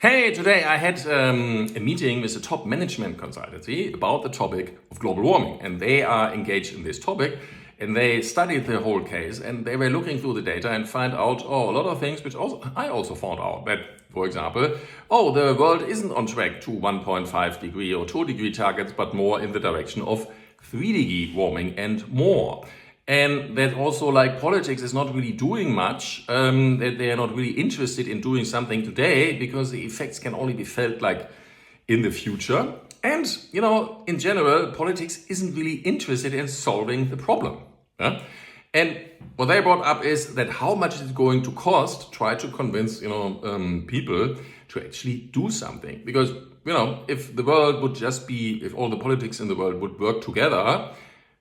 Hey, today I had a meeting with a top management consultancy about the topic of global warming, and they are engaged in this topic and they studied the whole case and they were looking through the data and find out a lot of things which I also found out. That, for example, the world isn't on track to 1.5 degree or 2 degree targets, but more in the direction of 3 degree warming and more. And that also, like, politics is not really doing much, that they are not really interested in doing something today because the effects can only be felt like in the future. And, in general, politics isn't really interested in solving the problem. Yeah? And what they brought up is that how much is it going to cost, try to convince, people to actually do something. Because, if the world would just be, if all the politics in the world would work together,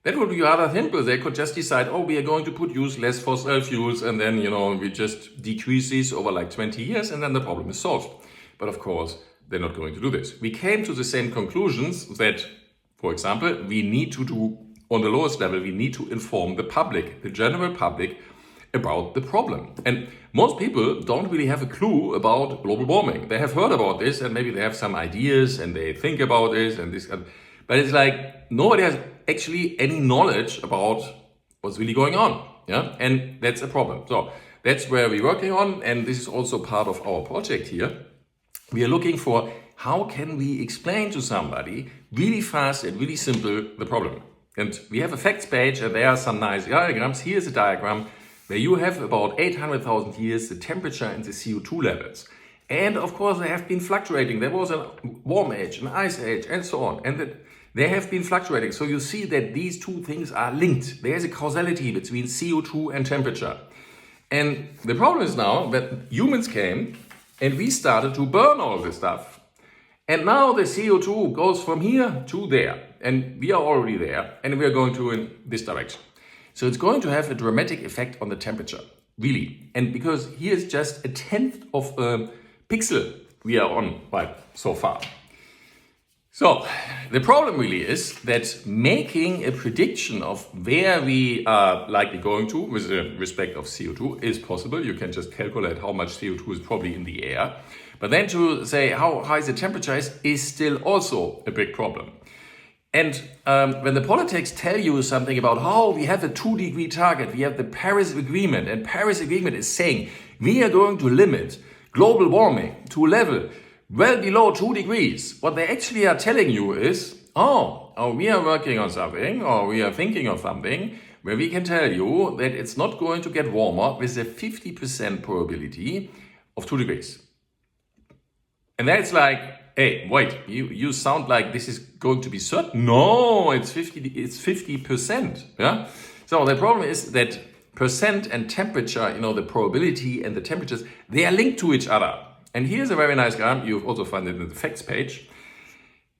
that would be rather simple. They could just decide, we are going to use less fossil fuels, and then, we just decrease these over like 20 years, and then the problem is solved. But of course, they're not going to do this. We came to the same conclusions that, for example, we need to do, on the lowest level, we need to inform the public, the general public, about the problem. And most people don't really have a clue about global warming. They have heard about this, and maybe they have some ideas, and they think about this and this. But it's like nobody has actually any knowledge about what's really going on. Yeah, and that's a problem. So that's where we're working on, and this is also part of our project here. We are looking for how can we explain to somebody really fast and really simple the problem. And we have a facts page, and there are some nice diagrams. Here's a diagram where you have about 800,000 years the temperature and the CO2 levels. And of course, they have been fluctuating. There was a warm age, an ice age, and so on. And they have been fluctuating. So you see that these two things are linked. There's a causality between CO2 and temperature. And the problem is now that humans came and we started to burn all this stuff. And now the CO2 goes from here to there. And we are already there. And we are going to in this direction. So it's going to have a dramatic effect on the temperature. Really. And because here's just 1/10 of a pixel we are on right so far. So the problem really is that making a prediction of where we are likely going to with respect of CO2 is possible. You can just calculate how much CO2 is probably in the air. But then to say how high the temperature is still also a big problem. And when the politics tell you something about we have a 2 degree target, we have the Paris Agreement, and Paris Agreement is saying we are going to limit global warming to a level well below 2 degrees. What they actually are telling you is, we are working on something, or we are thinking of something where we can tell you that it's not going to get warmer with a 50% probability of 2 degrees. And that's like, hey, wait, you sound like this is going to be certain. No, it's 50%. Yeah. So the problem is that percent and temperature, the probability and the temperatures, they are linked to each other. And here's a very nice graph. You also find it in the facts page.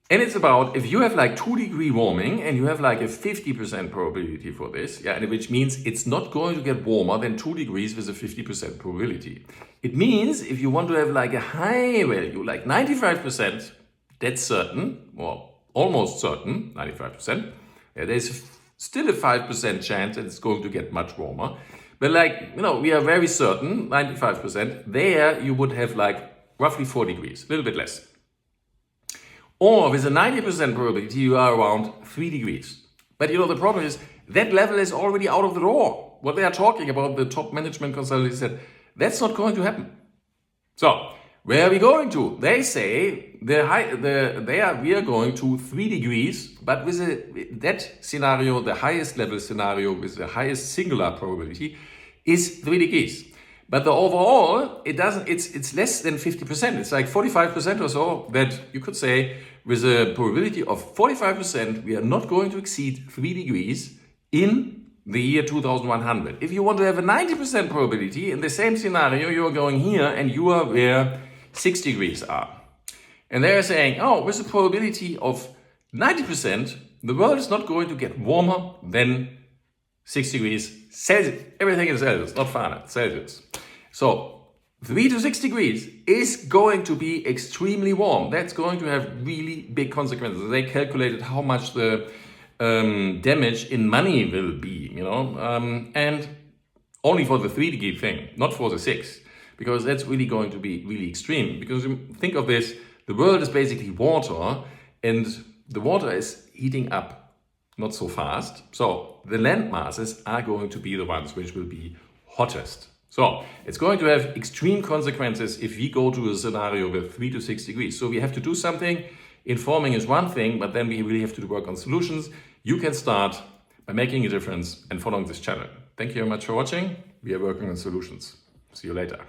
And it's about if you have like 2 degree warming and you have like a 50% probability for this, and which means it's not going to get warmer than 2 degrees with a 50% probability. It means if you want to have like a high value, like 95%, that's certain, or almost certain, 95%, there's still a 5% chance that it's going to get much warmer. But we are very certain, 95%, there you would have like roughly 4 degrees, a little bit less. Or with a 90% probability, you are around 3 degrees. But the problem is that level is already out of the door. What they are talking about, the top management consultancy said, that's not going to happen. So where are we going to? They say we are going to 3 degrees, but with that scenario, the highest level scenario with the highest singular probability is 3 degrees. But the overall, it's less than 50%. It's like 45% or so that you could say with a probability of 45%, we are not going to exceed 3 degrees in the year 2100. If you want to have a 90% probability in the same scenario, you are going here and you are where 6 degrees are. And they are saying, with a probability of 90%, the world is not going to get warmer than 6 degrees Celsius. Everything is Celsius, not Fahrenheit, Celsius. So 3 to 6 degrees is going to be extremely warm. That's going to have really big consequences. They calculated how much the damage in money will be, and only for the 3 degree thing, not for the 6. because that's really going to be really extreme. Because think of this, the world is basically water, and the water is heating up not so fast. So the land masses are going to be the ones which will be hottest. So it's going to have extreme consequences if we go to a scenario with 3 to 6 degrees. So we have to do something. Informing is one thing, but then we really have to work on solutions. You can start by making a difference and following this channel. Thank you very much for watching. We are working on solutions. See you later.